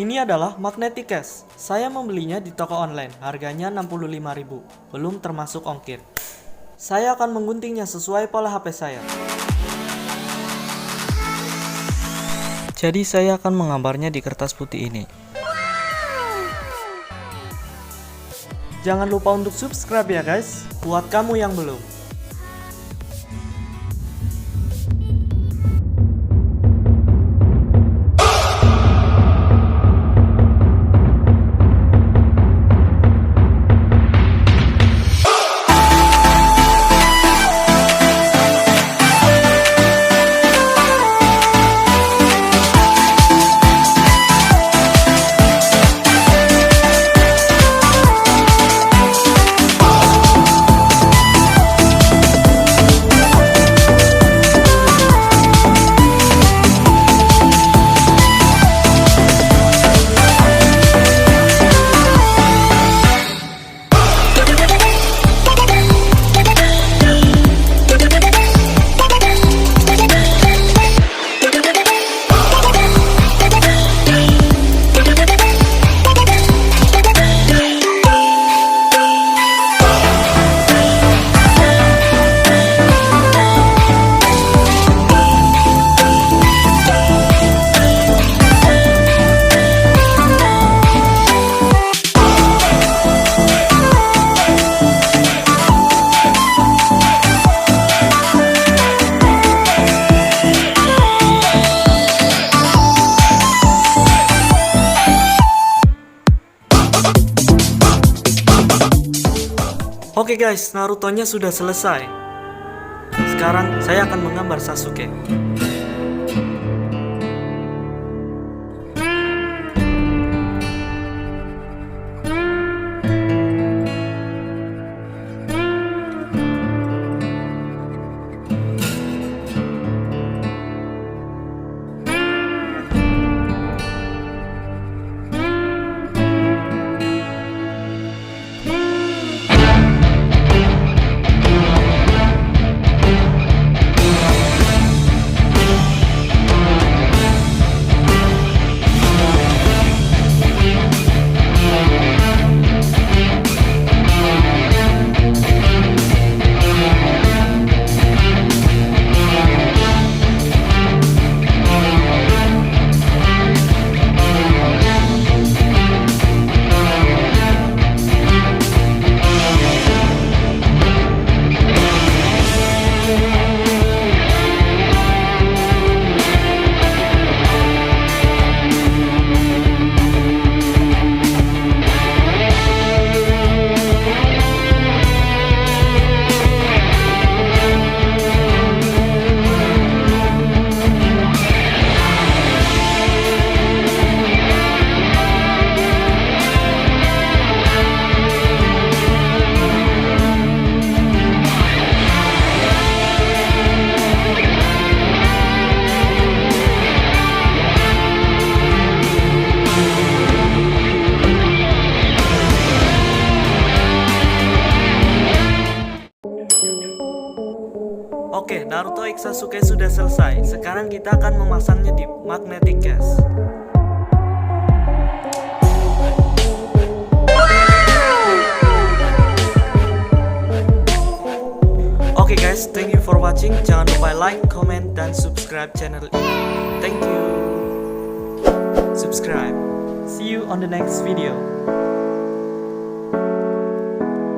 Ini adalah magnetic case. Saya membelinya di toko online, harganya 65.000, belum termasuk ongkir. Saya akan mengguntingnya sesuai pola HP saya. Jadi saya akan menggambarnya di kertas putih ini. Jangan lupa untuk subscribe ya guys, buat kamu yang belum. Oke guys, Naruto-nya sudah selesai. Sekarang saya akan menggambar Sasuke. Oke, Naruto X Sasuke sudah selesai. Sekarang kita akan memasangnya di magnetic case. Oke guys, thank you for watching. Jangan lupa like, comment, dan subscribe channel ini. Thank you. Subscribe. See you on the next video.